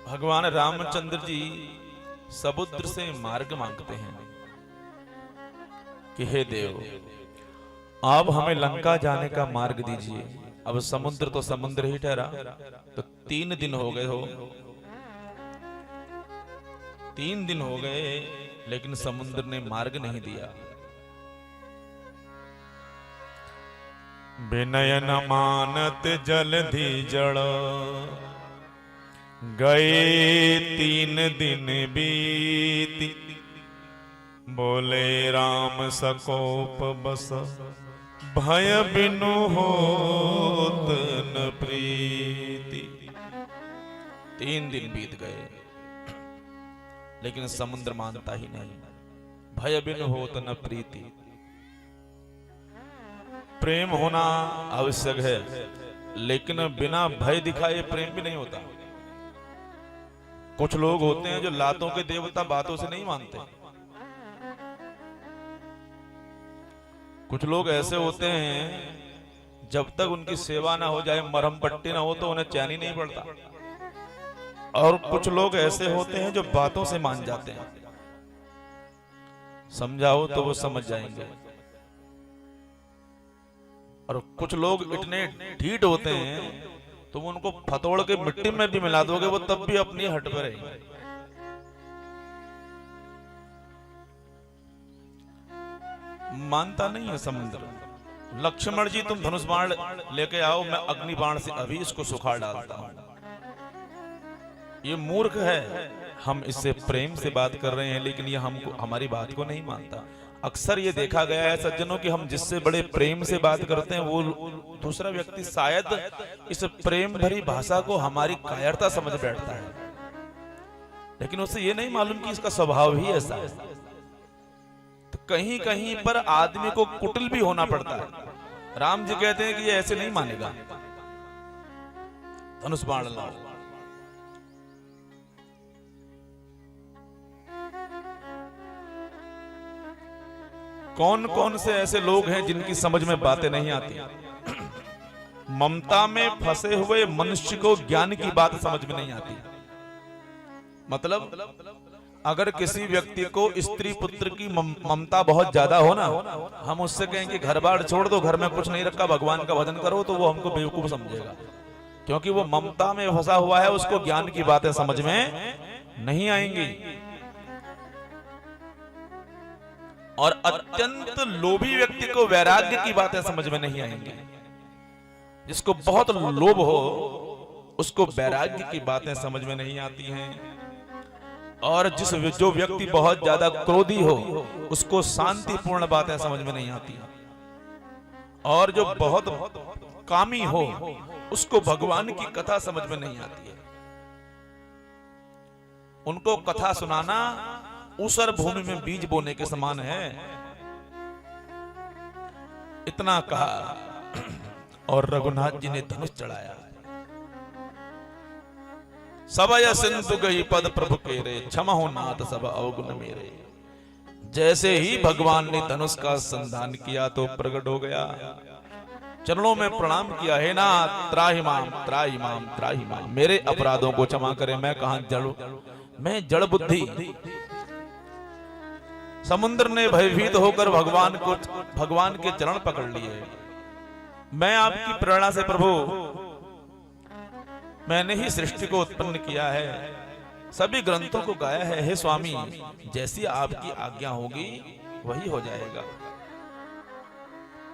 भगवान रामचंद्र जी समुद्र से मार्ग मांगते हैं कि हे देव, आप हमें लंका जाने का मार्ग दीजिए। अब समुद्र तो समुद्र ही ठहरा, तो 3 दिन हो गए हो, 3 दिन हो गए, लेकिन समुद्र ने मार्ग नहीं दिया। विनय न मानत जलधि जड़, गए 3 दिन बीती। बोले राम सकोप बस, भय बिनु होत न प्रीति। 3 दिन बीत गए, लेकिन समुद्र मानता ही नहीं। भय बिनु होत न प्रीति। प्रेम होना आवश्यक है, लेकिन बिना भय दिखाए प्रेम भी नहीं होता। कुछ लोग होते हैं जो लातों के देवता बातों से नहीं मानते। कुछ लोग ऐसे होते हैं जब तक उनकी सेवा ना हो जाए, मरहम पट्टी ना हो, तो उन्हें चैन ही नहीं पड़ता। और कुछ लोग ऐसे होते हैं जो बातों से मान जाते हैं, समझाओ तो वो समझ जाएंगे। और कुछ लोग इतने ढीठ होते हैं, तुम उनको फतोड़ के मिट्टी में भी मिला दोगे, वो तब भी अपनी हट पर रहेंगे। मानता नहीं है समुद्र। लक्ष्मण जी, तुम धनुष बाण लेके आओ, मैं अग्नि बाण से अभी इसको सुखाड़ डालता हूं। ये मूर्ख है। हम इससे प्रेम से बात कर रहे हैं, लेकिन ये हमको, हमारी बात को नहीं मानता। अक्सर ये देखा गया है सज्जनों कि हम जिससे बड़े प्रेम से बात करते हैं, वो दूसरा व्यक्ति शायद इस प्रेम भरी भाषा को हमारी कायरता समझ बैठता है, लेकिन उसे ये नहीं मालूम कि इसका स्वभाव ही ऐसा है। तो कहीं कहीं पर आदमी को कुटिल भी होना पड़ता है। राम जी कहते हैं कि ये ऐसे नहीं मानेगा, धनुष बाण लाओ। कौन कौन से ऐसे लोग हैं जिनकी समझ में बातें नहीं आती। ममता में फंसे हुए मनुष्य को ज्ञान की बात समझ में नहीं आती। मतलब अगर किसी व्यक्ति को स्त्री पुत्र की ममता बहुत ज्यादा हो ना, हम उससे कहें कि घर बार छोड़ दो, घर में कुछ नहीं रखा, भगवान का भजन करो, तो वो हमको बेवकूफ समझेगा, क्योंकि वो ममता में फंसा हुआ है। उसको ज्ञान की बातें समझ में नहीं आएंगी। और अत्यंत लोभी व्यक्ति को वैराग्य की बातें समझ में नहीं आएंगी। जिसको बहुत लोभ हो, उसको वैराग्य की बातें समझ में नहीं आती हैं। और जो व्यक्ति बहुत ज्यादा क्रोधी हो, उसको शांतिपूर्ण बातें समझ में नहीं आती। और जो बहुत कामी हो, उसको भगवान की कथा समझ में नहीं आती है। उनको कथा सुनाना ऊसर भूमि में बीज बोने के समान है। इतना कहा और रघुनाथ जी ने धनुष चढ़ाया। सबय सिंधु गई पद प्रभु के रे, क्षमा हो नाथ सब अवगुण मेरे। जैसे ही भगवान ने धनुष का संधान किया तो प्रकट हो गया, चरणों में प्रणाम किया। हे नाथ, त्राहि माम त्राहि माम त्राहि माम, मेरे अपराधों को क्षमा करें, मैं कहां जड़, मैं जड़ बुद्धि। समुद्र ने भयभीत होकर भगवान के चरण पकड़ लिए। मैं आपकी प्रेरणा से प्रभु, मैंने ही सृष्टि को उत्पन्न किया है, सभी ग्रंथों को गाया है। हे स्वामी, जैसी आपकी आज्ञा होगी वही हो जाएगा।